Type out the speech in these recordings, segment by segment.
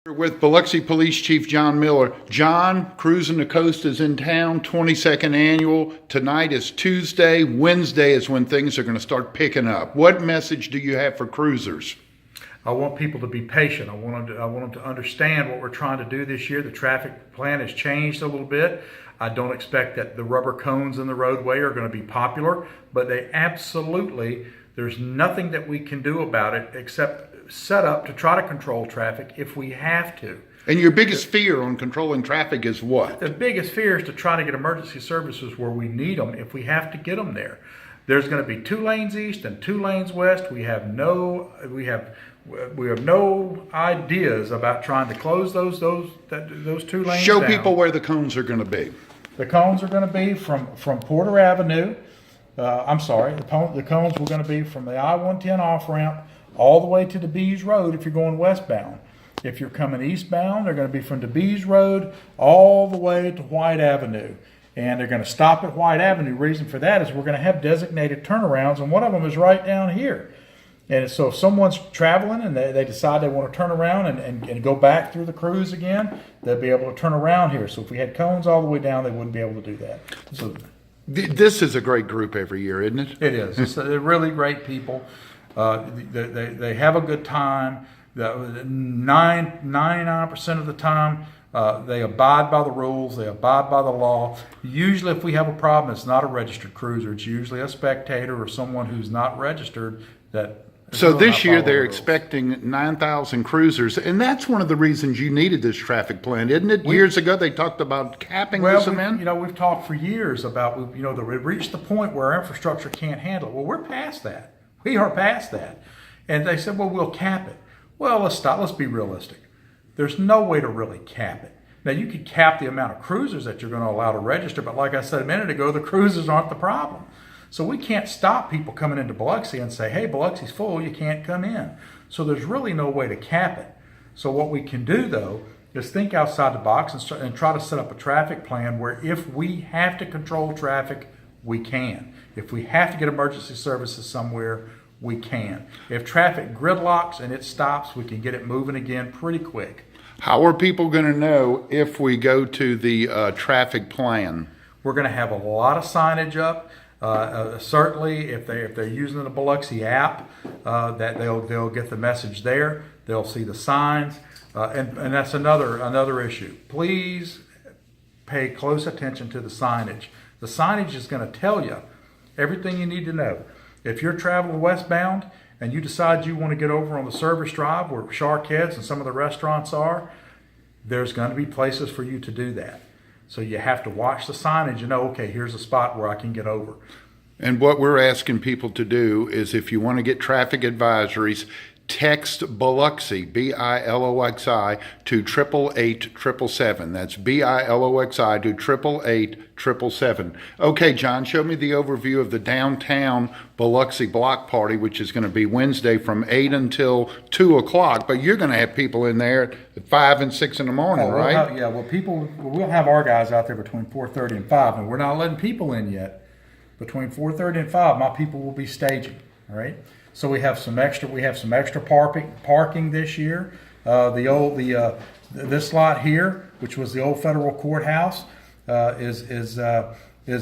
With Biloxi Police Chief John Miller. John, Cruisin the Coast is in town, 22nd annual. Tonight is Tuesday. Wednesday is when things are going to start picking up. What message do you have for cruisers? I want people to be patient. I want them to understand what we're trying to do this year. The traffic plan has changed a little bit. I don't expect that the rubber cones in the roadway are going to be popular, but there's nothing that we can do about it except set up to try to control traffic if we have to. And your biggest fear on controlling traffic is what? The biggest fear is to try to get emergency services where we need them if we have to get them there. There's going to be 2 lanes east and 2 lanes west. We have no ideas about trying to close those 2 lanes Show down. people where the cones are going to be. The cones are going to be from Porter Avenue. The cones were going to be from the I-110 off-ramp all the way to DeBees Road if you're going westbound. If you're coming eastbound, they're going to be from DeBees Road all the way to White Avenue. And they're going to stop at White Avenue. Reason for that is we're going to have designated turnarounds, and one of them is right down here. And so if someone's traveling and they decide they want to turn around and go back through the cruise again, they'll be able to turn around here. So if we had cones all the way down, they wouldn't be able to do that. So this is a great group every year, isn't it? it is. They're really great people. They have a good time. 99% of the time, they abide by the rules. They abide by the law. Usually, if we have a problem, it's not a registered cruiser. It's usually a spectator or someone who's not registered. So this year they're expecting 9,000 cruisers, and that's one of the reasons you needed this traffic plan, isn't it? Years ago they talked about capping this event. We've talked for years about that we've reached the point where our infrastructure can't handle it. Well, we're past that. We are past that. And they said, well, we'll cap it. Well, let's stop. Let's be realistic. There's no way to really cap it. Now, you could cap the amount of cruisers that you're going to allow to register, but like I said a minute ago, the cruisers aren't the problem. So we can't stop people coming into Biloxi and say, hey, Biloxi's full, you can't come in. So there's really no way to cap it. So what we can do, though, is think outside the box and try to set up a traffic plan where if we have to control traffic, we can. If we have to get emergency services somewhere, we can. If traffic gridlocks and it stops, we can get it moving again pretty quick. How are people going to know if we go to the traffic plan? We're going to have a lot of signage up. Certainly, if they're using the Biloxi app, that they'll get the message there. They'll see the signs, and that's another issue. Please pay close attention to the signage. The signage is going to tell you everything you need to know. If you're traveling westbound and you decide you want to get over on the Service Drive where Shark Heads and some of the restaurants are, there's going to be places for you to do that. So you have to watch the signage and know, okay, here's a spot where I can get over. And what we're asking people to do is if you want to get traffic advisories, text Biloxi, Biloxi, to 888-777. That's Biloxi to 888-777. Okay, John, show me the overview of the downtown Biloxi block party, which is going to be Wednesday from 8 until 2 o'clock. But you're going to have people in there at 5 and 6 in the morning, right? We'll have our guys out there between 4:30 and 5, and we're not letting people in yet. Between 4:30 and 5, my people will be staging, all right? So we have some extra parking this year. This lot here, which was the old federal courthouse, is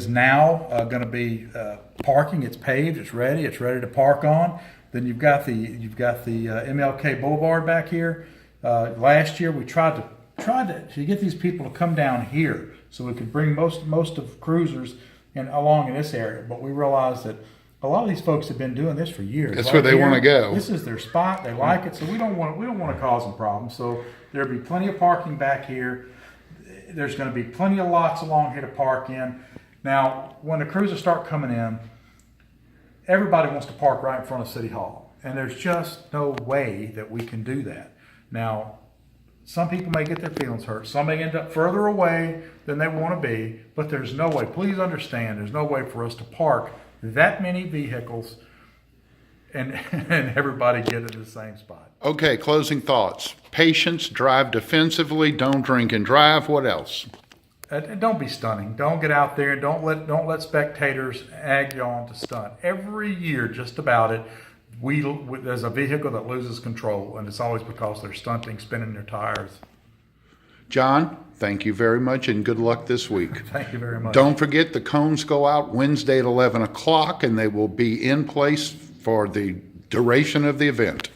now going to be parking. It's paved. It's ready. It's ready to park on. Then you've got the MLK Boulevard back here. Last year we tried to get these people to come down here so we could bring most of cruisers along in this area, but we realized that a lot of these folks have been doing this for years. That's where they want to go. This is their spot. They like it, so we don't want to cause them problems. So there'll be plenty of parking back here. There's going to be plenty of lots along here to park in. Now, when the cruisers start coming in, everybody wants to park right in front of City Hall, and there's just no way that we can do that. Now, some people may get their feelings hurt. Some may end up further away than they want to be, but there's no way. Please understand, there's no way for us to park that many vehicles and everybody get in the same spot. Okay, closing thoughts. Patience, drive defensively, don't drink and drive. What else? Don't be stunning. Don't get out there. Don't let spectators egg you on to stunt. Every year, just about it, there's a vehicle that loses control, and it's always because they're stunting, spinning their tires. John, thank you very much and good luck this week. Thank you very much. Don't forget the cones go out Wednesday at 11 o'clock and they will be in place for the duration of the event.